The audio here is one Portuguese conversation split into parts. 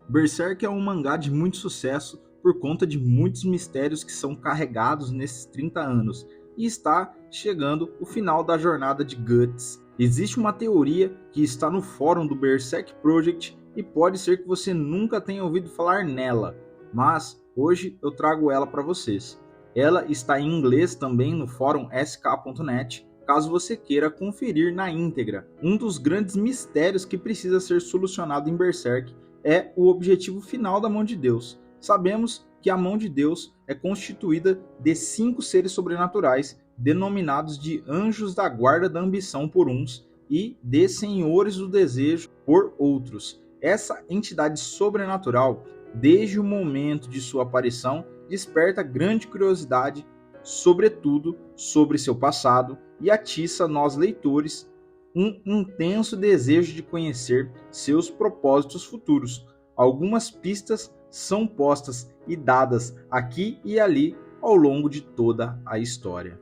Berserk é um mangá de muito sucesso por conta de muitos mistérios que são carregados nesses 30 anos, e está chegando o final da jornada de Guts. Existe uma teoria que está no fórum do Berserk Project e pode ser que você nunca tenha ouvido falar nela, mas hoje eu trago ela para vocês. Ela está em inglês também no fórum sk.net, caso você queira conferir na íntegra. Um dos grandes mistérios que precisa ser solucionado em Berserk é o objetivo final da mão de Deus. Sabemos que a mão de Deus é constituída de 5 seres sobrenaturais, denominados de anjos da guarda da ambição por uns e de senhores do desejo por outros. Essa entidade sobrenatural, desde o momento de sua aparição, desperta grande curiosidade, sobretudo sobre seu passado, e atiça nós leitores um intenso desejo de conhecer seus propósitos futuros. Algumas pistas são postas e dadas aqui e ali ao longo de toda a história.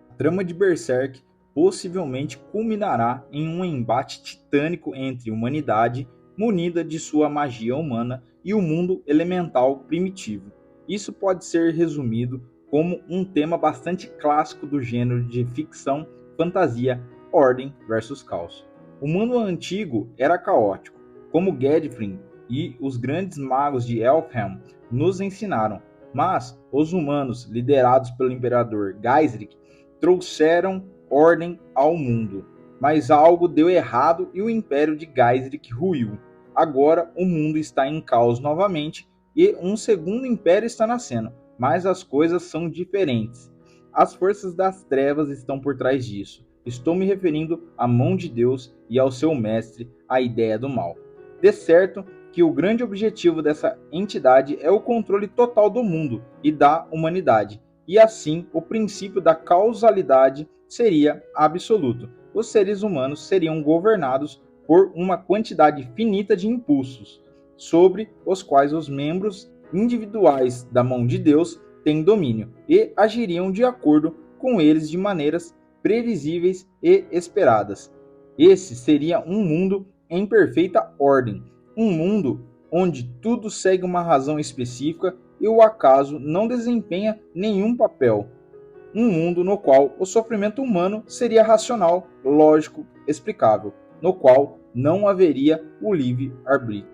A trama de Berserk possivelmente culminará em um embate titânico entre humanidade, munida de sua magia humana, e o mundo elemental primitivo. Isso pode ser resumido como um tema bastante clássico do gênero de ficção fantasia Ordem versus Caos. O mundo antigo era caótico, como Gedfrin e os grandes magos de Elfhelm nos ensinaram, mas os humanos, liderados pelo imperador Gaisric, trouxeram ordem ao mundo. Mas algo deu errado e o império de Gaisric ruiu. Agora o mundo está em caos novamente e um segundo império está nascendo, mas as coisas são diferentes. As forças das trevas estão por trás disso. Estou me referindo à mão de Deus e ao seu mestre, a ideia do mal. De certo que o grande objetivo dessa entidade é o controle total do mundo e da humanidade, e assim o princípio da causalidade seria absoluto. Os seres humanos seriam governados por uma quantidade finita de impulsos, sobre os quais os membros individuais da mão de Deus têm domínio e agiriam de acordo com eles de maneiras previsíveis e esperadas. Esse seria um mundo em perfeita ordem, um mundo onde tudo segue uma razão específica e o acaso não desempenha nenhum papel. Um mundo no qual o sofrimento humano seria racional, lógico, explicável, no qual não haveria o livre-arbítrio.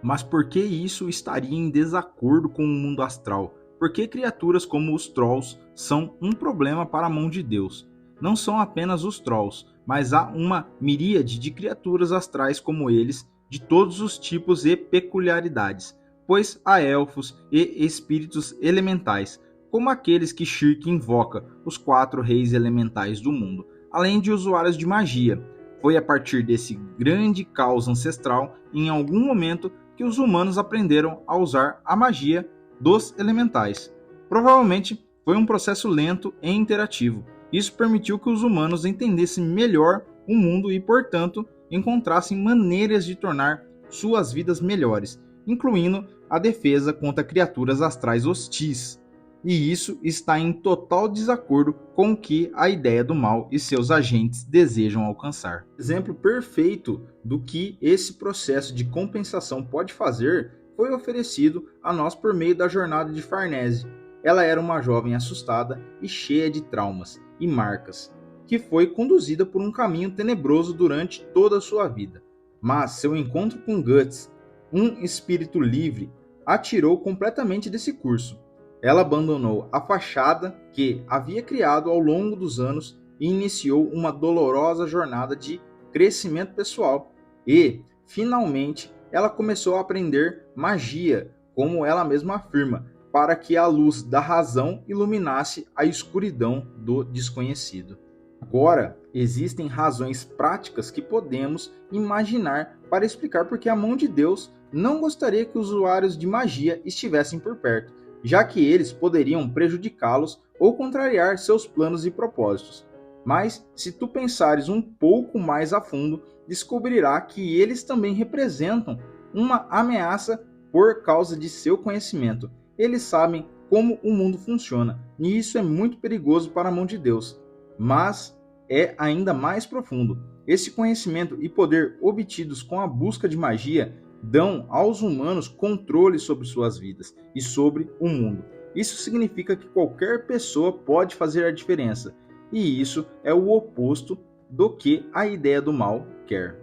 Mas por que isso estaria em desacordo com o mundo astral? Por que criaturas como os Trolls são um problema para a mão de Deus? Não são apenas os Trolls, mas há uma miríade de criaturas astrais como eles, de todos os tipos e peculiaridades, pois há elfos e espíritos elementais, como aqueles que Shirk invoca, os 4 reis elementais do mundo, além de usuários de magia. Foi a partir desse grande caos ancestral, em algum momento, que os humanos aprenderam a usar a magia dos elementais. Provavelmente foi um processo lento e interativo. Isso permitiu que os humanos entendessem melhor o mundo e, portanto, encontrassem maneiras de tornar suas vidas melhores, incluindo a defesa contra criaturas astrais hostis. E isso está em total desacordo com o que a ideia do mal e seus agentes desejam alcançar. Exemplo perfeito do que esse processo de compensação pode fazer foi oferecido a nós por meio da jornada de Farnese. Ela era uma jovem assustada e cheia de traumas e marcas, que foi conduzida por um caminho tenebroso durante toda a sua vida. Mas seu encontro com Guts, um espírito livre, a tirou completamente desse curso. Ela abandonou a fachada que havia criado ao longo dos anos e iniciou uma dolorosa jornada de crescimento pessoal. E, finalmente, ela começou a aprender magia, como ela mesma afirma, para que a luz da razão iluminasse a escuridão do desconhecido. Agora, existem razões práticas que podemos imaginar para explicar por que a mão de Deus não gostaria que os usuários de magia estivessem por perto, já que eles poderiam prejudicá-los ou contrariar seus planos e propósitos. Mas, se tu pensares um pouco mais a fundo, descobrirá que eles também representam uma ameaça por causa de seu conhecimento. Eles sabem como o mundo funciona, e isso é muito perigoso para a mão de Deus. Mas é ainda mais profundo. Esse conhecimento e poder obtidos com a busca de magia dão aos humanos controle sobre suas vidas e sobre o mundo. Isso significa que qualquer pessoa pode fazer a diferença, e isso é o oposto do que a ideia do mal quer.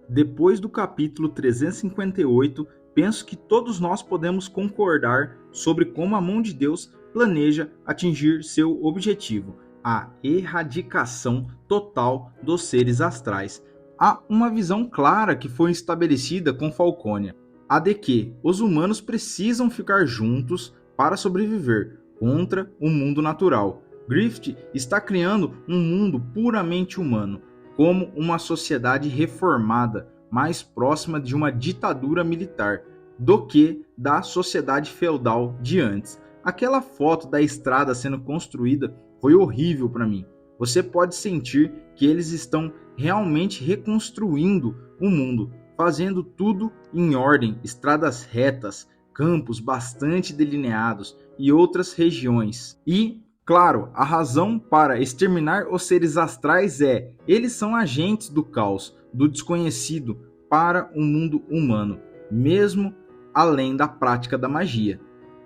Depois do capítulo 358, penso que todos nós podemos concordar sobre como a mão de Deus planeja atingir seu objetivo, a erradicação total dos seres astrais. Há uma visão clara que foi estabelecida com Falconia, a de que os humanos precisam ficar juntos para sobreviver contra o mundo natural. Griffith está criando um mundo puramente humano, como uma sociedade reformada, mais próxima de uma ditadura militar do que da sociedade feudal de antes. Aquela foto da estrada sendo construída foi horrível para mim. Você pode sentir que eles estão realmente reconstruindo o mundo, fazendo tudo em ordem, estradas retas, campos bastante delineados e outras regiões. E, claro, a razão para exterminar os seres astrais é: eles são agentes do caos, do desconhecido para o mundo humano, mesmo além da prática da magia.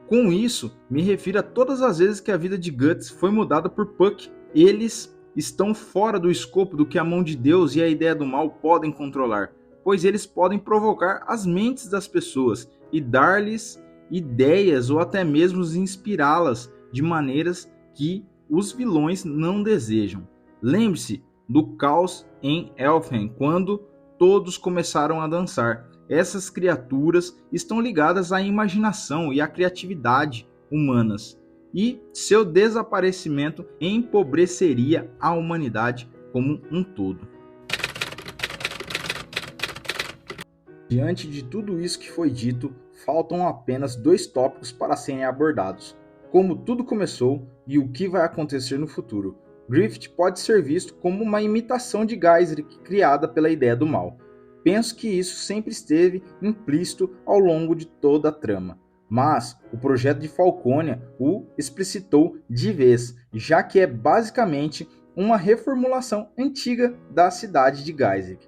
Com isso, me refiro a todas as vezes que a vida de Guts foi mudada por Puck. Eles estão fora do escopo do que a mão de Deus e a ideia do mal podem controlar, pois eles podem provocar as mentes das pessoas e dar-lhes ideias ou até mesmo inspirá-las de maneiras que os vilões não desejam. Lembre-se do caos em Elfhen, quando todos começaram a dançar. Essas criaturas estão ligadas à imaginação e à criatividade humanas, e seu desaparecimento empobreceria a humanidade como um todo. Diante de tudo isso que foi dito, faltam apenas 2 tópicos para serem abordados: como tudo começou e o que vai acontecer no futuro. Griffith pode ser visto como uma imitação de Gaisric criada pela ideia do mal. Penso que isso sempre esteve implícito ao longo de toda a trama, mas o projeto de Falconia o explicitou de vez, já que é basicamente uma reformulação antiga da cidade de Gaisric,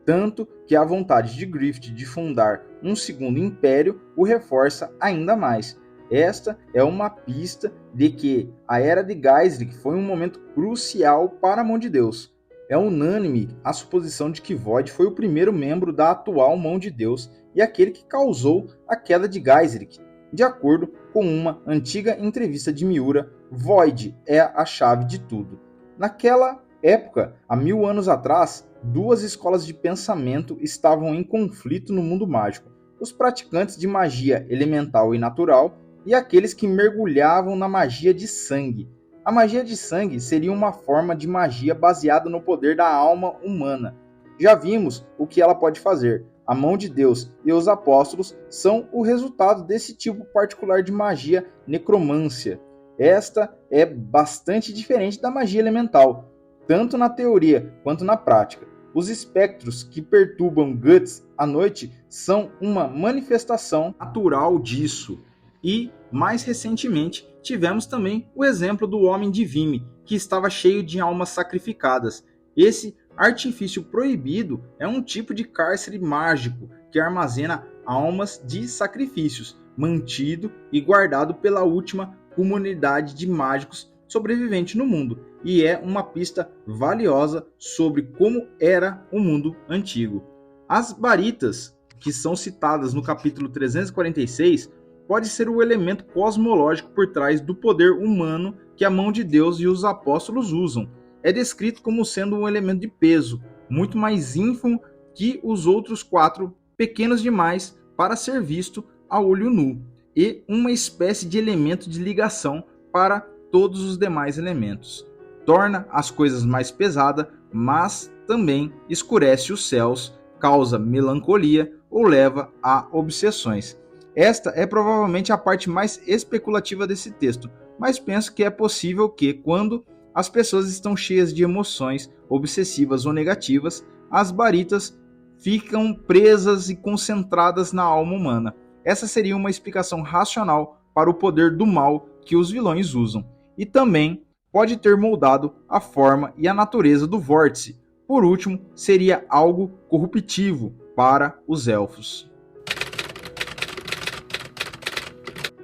tanto que a vontade de Griffith de fundar um segundo império o reforça ainda mais. Esta é uma pista de que a Era de Gaisric foi um momento crucial para a Mão de Deus. É unânime a suposição de que Void foi o primeiro membro da atual Mão de Deus e aquele que causou a queda de Gaisric. De acordo com uma antiga entrevista de Miura, Void é a chave de tudo. Naquela época, há 1000 anos atrás, 2 escolas de pensamento estavam em conflito no mundo mágico: os praticantes de magia elemental e natural e aqueles que mergulhavam na magia de sangue. A magia de sangue seria uma forma de magia baseada no poder da alma humana. Já vimos o que ela pode fazer. A Mão de Deus e os apóstolos são o resultado desse tipo particular de magia necromância. Esta é bastante diferente da magia elemental, tanto na teoria quanto na prática. Os espectros que perturbam Guts à noite são uma manifestação natural disso. E, mais recentemente, tivemos também o exemplo do Homem de Vimy, que estava cheio de almas sacrificadas. Esse artifício proibido é um tipo de cárcere mágico que armazena almas de sacrifícios, mantido e guardado pela última comunidade de mágicos sobrevivente no mundo, e é uma pista valiosa sobre como era o mundo antigo. As baritas, que são citadas no capítulo 346, pode ser o elemento cosmológico por trás do poder humano que a Mão de Deus e os apóstolos usam. É descrito como sendo um elemento de peso, muito mais ínfimo que os outros 4, pequenos demais para ser visto a olho nu, e uma espécie de elemento de ligação para todos os demais elementos. Torna as coisas mais pesadas, mas também escurece os céus, causa melancolia ou leva a obsessões. Esta é provavelmente a parte mais especulativa desse texto, mas penso que é possível que, quando as pessoas estão cheias de emoções obsessivas ou negativas, as baritas ficam presas e concentradas na alma humana. Essa seria uma explicação racional para o poder do mal que os vilões usam, e também pode ter moldado a forma e a natureza do vórtice. Por último, seria algo corruptivo para os elfos.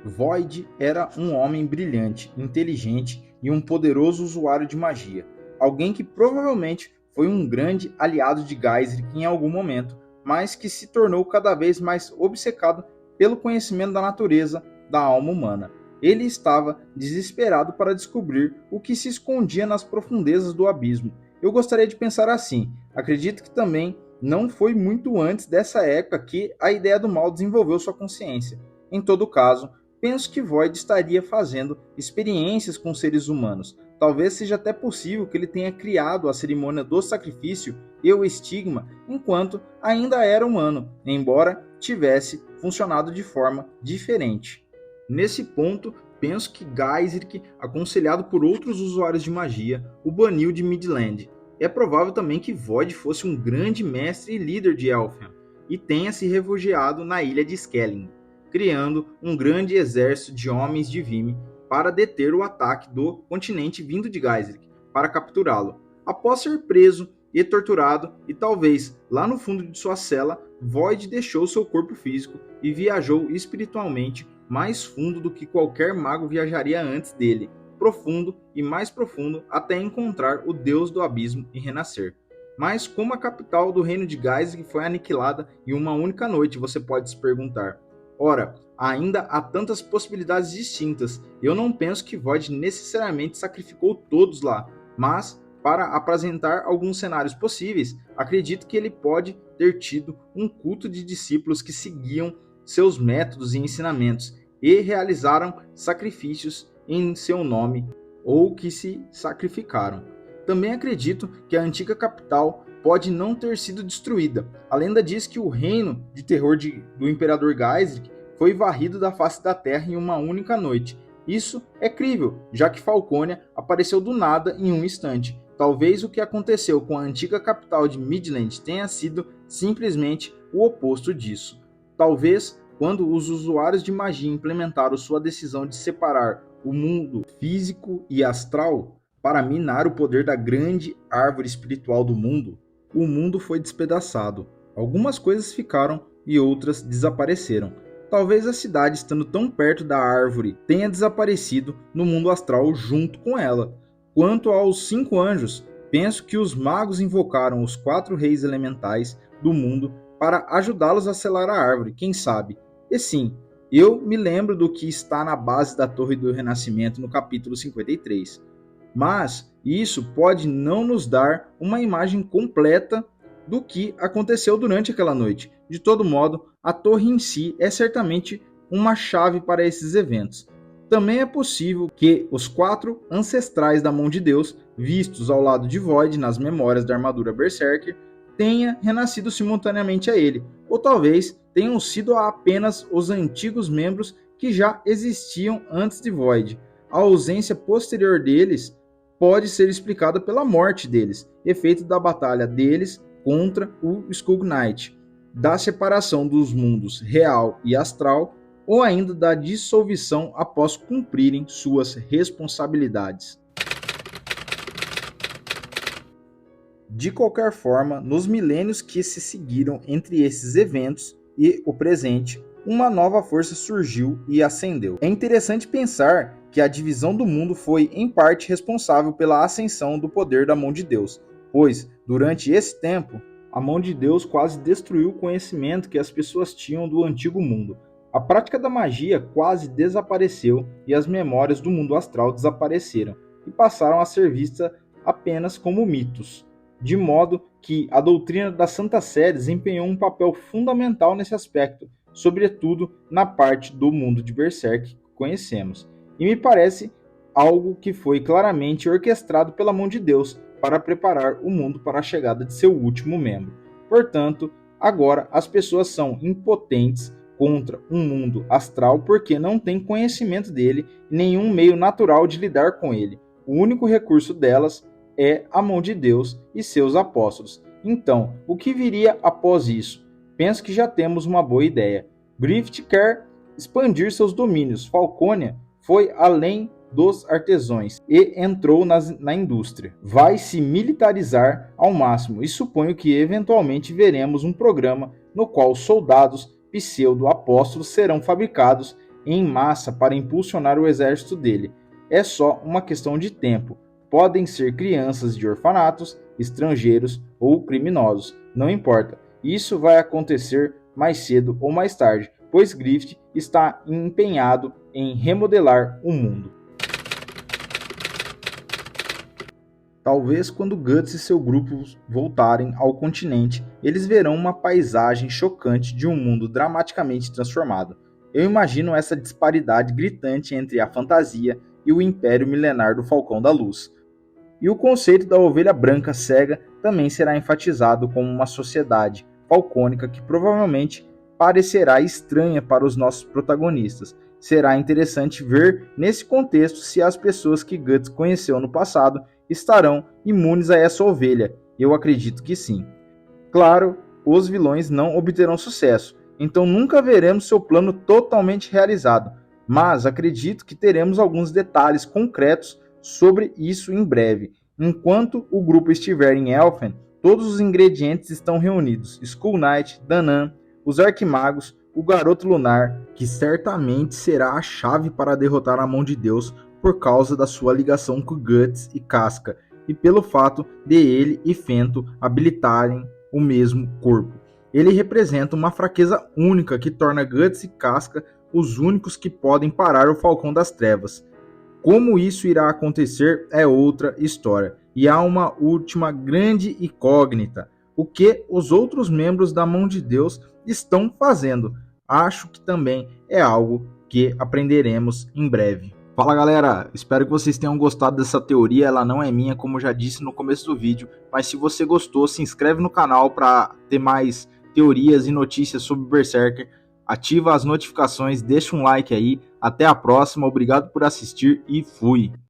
Void era um homem brilhante, inteligente e um poderoso usuário de magia. Alguém que provavelmente foi um grande aliado de Geyser em algum momento, mas que se tornou cada vez mais obcecado pelo conhecimento da natureza da alma humana. Ele estava desesperado para descobrir o que se escondia nas profundezas do abismo. Eu gostaria de pensar assim. Acredito que também não foi muito antes dessa época que a ideia do mal desenvolveu sua consciência. Em todo caso, penso que Void estaria fazendo experiências com seres humanos. Talvez seja até possível que ele tenha criado a cerimônia do sacrifício e o estigma enquanto ainda era humano, embora tivesse funcionado de forma diferente. Nesse ponto, penso que Geyser, aconselhado por outros usuários de magia, o baniu de Midland. É provável também que Void fosse um grande mestre e líder de Elfham e tenha se refugiado na ilha de Skelling, criando um grande exército de homens de Vimy para deter o ataque do continente vindo de Geyser, para capturá-lo. Após ser preso e torturado, e talvez lá no fundo de sua cela, Void deixou seu corpo físico e viajou espiritualmente mais fundo do que qualquer mago viajaria antes dele, profundo e mais profundo até encontrar o Deus do Abismo e renascer. Mas como a capital do reino de Geyser foi aniquilada em uma única noite, você pode se perguntar. Ora, ainda há tantas possibilidades distintas. Eu não penso que Void necessariamente sacrificou todos lá, mas para apresentar alguns cenários possíveis, acredito que ele pode ter tido um culto de discípulos que seguiam seus métodos e ensinamentos e realizaram sacrifícios em seu nome ou que se sacrificaram. Também acredito que a antiga capital pode não ter sido destruída. A lenda diz que o reino de terror do Imperador Geyser foi varrido da face da terra em uma única noite. Isso é crível, já que Falconia apareceu do nada em um instante. Talvez o que aconteceu com a antiga capital de Midland tenha sido simplesmente o oposto disso. Talvez, quando os usuários de magia implementaram sua decisão de separar o mundo físico e astral para minar o poder da grande árvore espiritual do mundo, o mundo foi despedaçado. Algumas coisas ficaram e outras desapareceram. Talvez a cidade, estando tão perto da árvore, tenha desaparecido no mundo astral junto com ela. Quanto aos 5 anjos, penso que os magos invocaram os 4 reis elementais do mundo para ajudá-los a selar a árvore, quem sabe? E sim, eu me lembro do que está na base da Torre do Renascimento no capítulo 53. Mas isso pode não nos dar uma imagem completa do que aconteceu durante aquela noite. De todo modo, a torre em si é certamente uma chave para esses eventos. Também é possível que os 4 ancestrais da mão de Deus, vistos ao lado de Void nas memórias da armadura Berserker, tenha renascido simultaneamente a ele, ou talvez tenham sido apenas os antigos membros que já existiam antes de Void. A ausência posterior deles pode ser explicada pela morte deles, efeito da batalha deles contra o Skug Knight, da separação dos mundos real e astral, ou ainda da dissolução após cumprirem suas responsabilidades. De qualquer forma, nos milênios que se seguiram entre esses eventos e o presente, uma nova força surgiu e ascendeu. É interessante pensar que a divisão do mundo foi, em parte, responsável pela ascensão do poder da mão de Deus, pois, durante esse tempo, a mão de Deus quase destruiu o conhecimento que as pessoas tinham do antigo mundo. A prática da magia quase desapareceu e as memórias do mundo astral desapareceram e passaram a ser vistas apenas como mitos, de modo que a doutrina da Santa Sé desempenhou um papel fundamental nesse aspecto, sobretudo na parte do mundo de Berserk que conhecemos. E me parece algo que foi claramente orquestrado pela mão de Deus para preparar o mundo para a chegada de seu último membro. Portanto, agora as pessoas são impotentes contra um mundo astral porque não têm conhecimento dele e nenhum meio natural de lidar com ele. O único recurso delas é a mão de Deus e seus apóstolos. Então, o que viria após isso? Penso que já temos uma boa ideia. Griffith quer expandir seus domínios. Falconia foi além dos artesãos e entrou na indústria. Vai se militarizar ao máximo e suponho que eventualmente veremos um programa no qual soldados pseudo-apóstolos serão fabricados em massa para impulsionar o exército dele. É só uma questão de tempo. Podem ser crianças de orfanatos, estrangeiros ou criminosos, não importa. Isso vai acontecer mais cedo ou mais tarde, pois Griffith está empenhado em remodelar o mundo. Talvez quando Guts e seu grupo voltarem ao continente, eles verão uma paisagem chocante de um mundo dramaticamente transformado. Eu imagino essa disparidade gritante entre a fantasia e o império milenar do Falcão da Luz. E o conceito da ovelha branca cega também será enfatizado como uma sociedade falcônica que provavelmente parecerá estranha para os nossos protagonistas. Será interessante ver nesse contexto se as pessoas que Guts conheceu no passado estarão imunes a essa ovelha. Eu acredito que sim. Claro, os vilões não obterão sucesso, então nunca veremos seu plano totalmente realizado, mas acredito que teremos alguns detalhes concretos sobre isso em breve. Enquanto o grupo estiver em Elfen, todos os ingredientes estão reunidos: Skull Knight, Danan, os Arquimagos, o Garoto Lunar, que certamente será a chave para derrotar a Mão de Deus por causa da sua ligação com Guts e Casca, e pelo fato de ele e Fento habilitarem o mesmo corpo. Ele representa uma fraqueza única que torna Guts e Casca os únicos que podem parar o Falcão das Trevas. Como isso irá acontecer é outra história, e há uma última grande incógnita: o que os outros membros da Mão de Deus estão fazendo? Acho que também é algo que aprenderemos em breve. Fala galera, espero que vocês tenham gostado dessa teoria. Ela não é minha, como eu já disse no começo do vídeo, mas se você gostou, se inscreve no canal para ter mais teorias e notícias sobre Berserker. Ativa as notificações, deixa um like aí. Até a próxima, obrigado por assistir e fui!